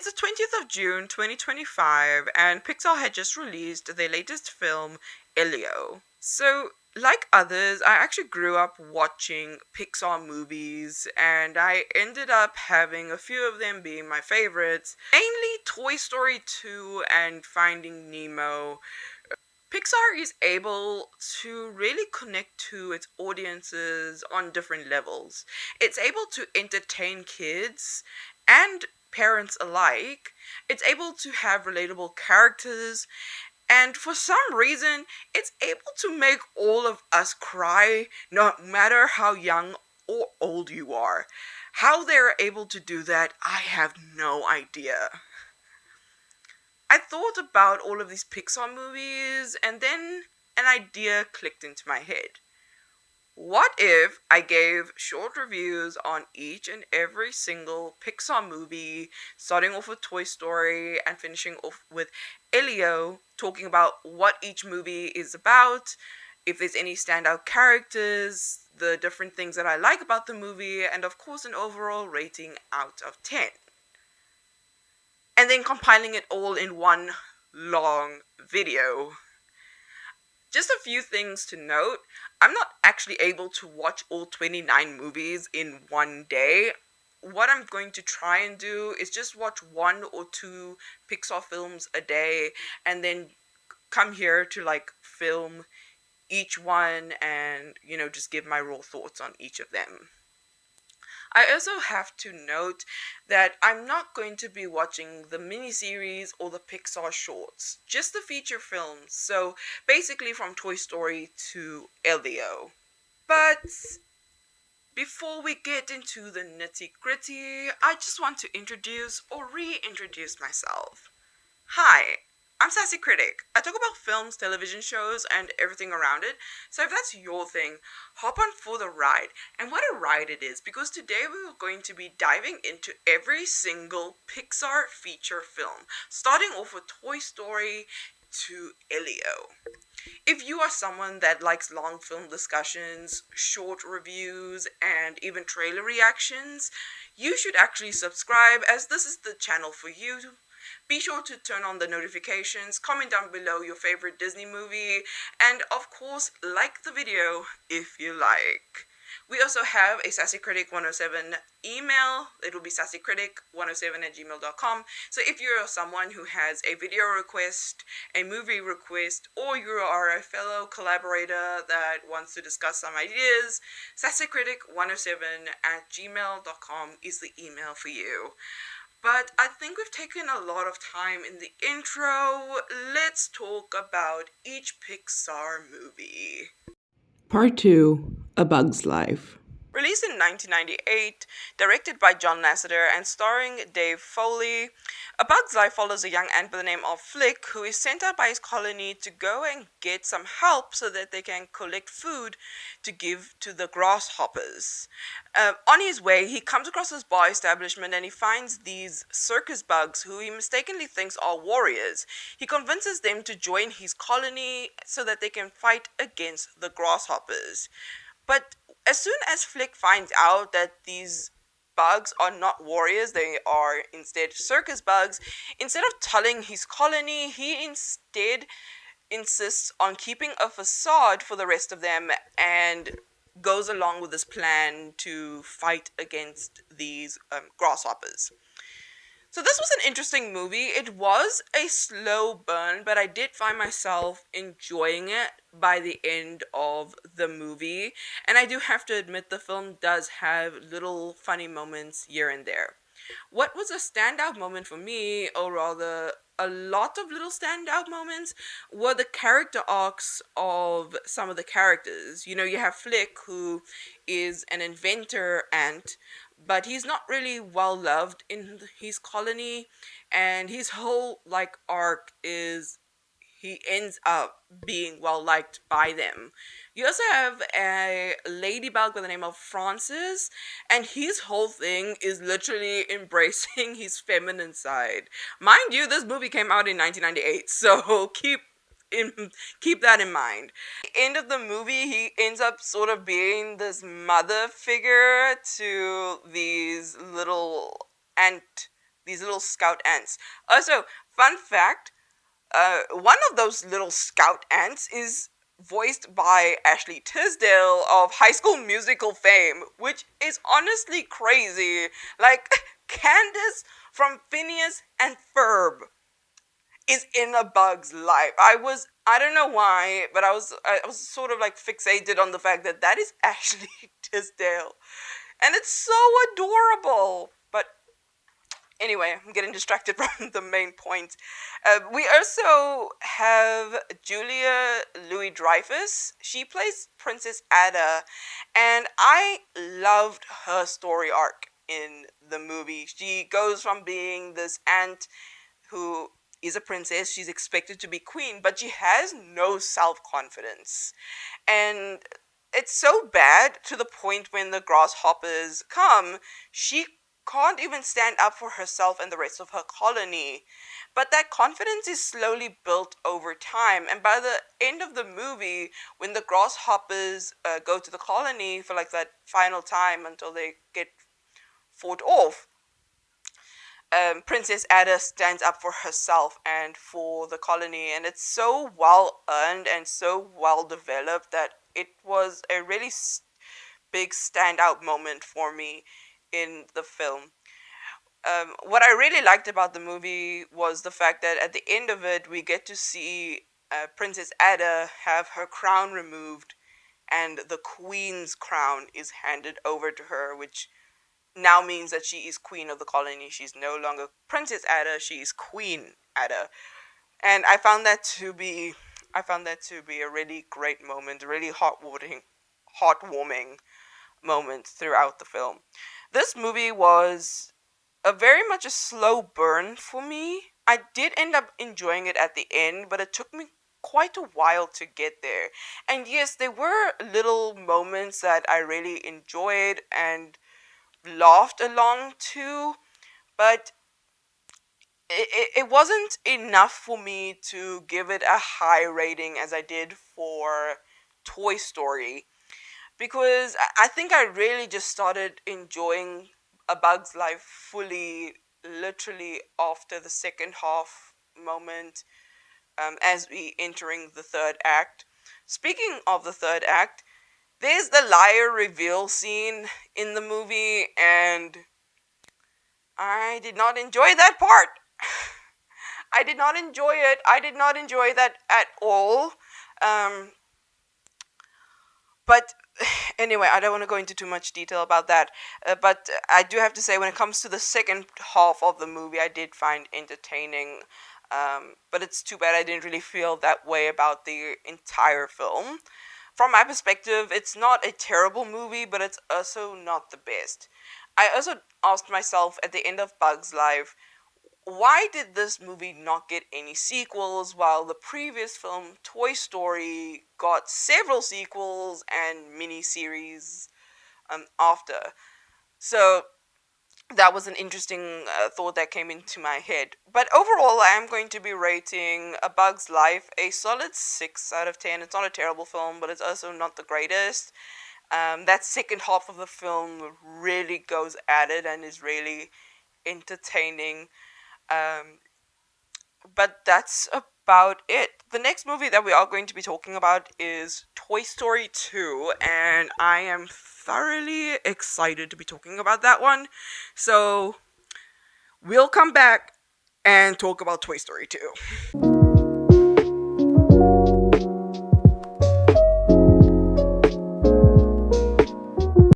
It's the 20th of June 2025, and Pixar had just released their latest film, Elio. So, like others, I actually grew up watching Pixar movies, and I ended up having a few of them being my favorites, mainly Toy Story 2 and Finding Nemo. Pixar is able to really connect to its audiences on different levels. It's able to entertain kids and parents alike. It's able to have relatable characters, and for some reason, it's able to make all of us cry, no matter how young or old you are. How they're able to do that, I have no idea. I thought about all of these Pixar movies, and then an idea clicked into my head. What if I gave short reviews on each and every single Pixar movie, starting off with Toy Story and finishing off with Elio, talking about what each movie is about, if there's any standout characters, the different things that I like about the movie, and of course, an overall rating out of 10, and then compiling it all in one long video. Just a few things to note. I'm not actually able to watch all 29 movies in one day. What I'm going to try and do is just watch one or two Pixar films a day and then come here to film each one and, just give my raw thoughts on each of them. I also have to note that I'm not going to be watching the miniseries or the Pixar shorts, just the feature films. So basically from Toy Story to Elio. But before we get into the nitty gritty, I just want to introduce or reintroduce myself. Hi, I'm Sassy Critic. I talk about films, television shows, and everything around it. So if that's your thing, hop on for the ride. And what a ride it is, because today we are going to be diving into every single Pixar feature film, starting off with Toy Story to Elio. If you are someone that likes long film discussions, short reviews, and even trailer reactions, you should actually subscribe, as this is the channel for you. Be sure to turn on the notifications, comment down below your favorite Disney movie, and of course, like the video if you like. We also have a Sassy Critic 107 email. It will be sassycritic107@gmail.com. So if you're someone who has a video request, a movie request, or you are a fellow collaborator that wants to discuss some ideas, sassycritic107@gmail.com is the email for you. But I think we've taken a lot of time in the intro. Let's talk about each Pixar movie. Part 2, A Bug's Life. Released in 1998, directed by John Lasseter and starring Dave Foley, A Bug's Life follows a young ant by the name of Flick who is sent out by his colony to go and get some help so that they can collect food to give to the grasshoppers. On his way, he comes across this bar establishment and he finds these circus bugs who he mistakenly thinks are warriors. He convinces them to join his colony so that they can fight against the grasshoppers. But as soon as Flick finds out that these bugs are not warriors, they are instead circus bugs, instead of telling his colony, he instead insists on keeping a facade for the rest of them and goes along with this plan to fight against these grasshoppers. So this was an interesting movie. It was a slow burn, but I did find myself enjoying it by the end of the movie. And I do have to admit the film does have little funny moments here and there. What was a standout moment for me, or rather a lot of little standout moments, were the character arcs of some of the characters. You have Flick, who is an inventor ant, but he's not really well loved in his colony, and his whole arc is he ends up being well liked by them. You also have a ladybug by the name of Francis, and his whole thing is literally embracing his feminine side. Mind you, this movie came out in 1998, so keep that in mind. At the end of the movie, he ends up sort of being this mother figure to these little ant these little scout ants. Also, fun fact, one of those little scout ants is voiced by Ashley Tisdale of High School Musical fame, which is honestly crazy. Like, Candace from Phineas and Ferb is in A Bug's Life. I don't know why, but I was sort of like fixated on the fact that that is Ashley Tisdale, and it's so adorable. But anyway, I'm getting distracted from the main point. We also have Julia Louis Dreyfus. She plays Princess Ada, and I loved her story arc in the movie. She goes from being this aunt who is a princess, she's expected to be queen, but she has no self confidence. And it's so bad to the point when the grasshoppers come, she can't even stand up for herself and the rest of her colony. But that confidence is slowly built over time, and by the end of the movie, when the grasshoppers go to the colony for like that final time until they get fought off, Princess Ada stands up for herself and for the colony, and it's so well earned and so well developed that it was a really big standout moment for me in the film. What I really liked about the movie was the fact that at the end of it, we get to see Princess Ada have her crown removed, and the queen's crown is handed over to her, which now means that she is queen of the colony. She's no longer Princess Ada, she is Queen Ada. And I found that to be a really great moment, a really heartwarming moment throughout the film. This movie was a very much a slow burn for me. I did end up enjoying it at the end, but it took me quite a while to get there. And yes, there were little moments that I really enjoyed and laughed along to, but it wasn't enough for me to give it a high rating as I did for Toy Story, because I think I really just started enjoying A Bug's Life fully, literally after the second half moment, as we entering the third act. Speaking of the third act, there's the liar reveal scene in the movie, and I did not enjoy that part. I did not enjoy it. I did not enjoy that at all. Um, but anyway, I don't want to go into too much detail about that. But I do have to say, when it comes to the second half of the movie, I did find entertaining. But it's too bad I didn't really feel that way about the entire film. From my perspective, it's not a terrible movie, but it's also not the best. I also asked myself at the end of Bug's Life, why did this movie not get any sequels while the previous film, Toy Story, got several sequels and mini-series after? So that was an interesting thought that came into my head. But overall, I am going to be rating A Bug's Life a solid 6 out of 10. It's not a terrible film, but it's also not the greatest. That second half of the film really goes at it and is really entertaining. Um, but that's about it. The next movie that we are going to be talking about is Toy Story 2, and I am thoroughly excited to be talking about that one. So, we'll come back and talk about Toy Story 2.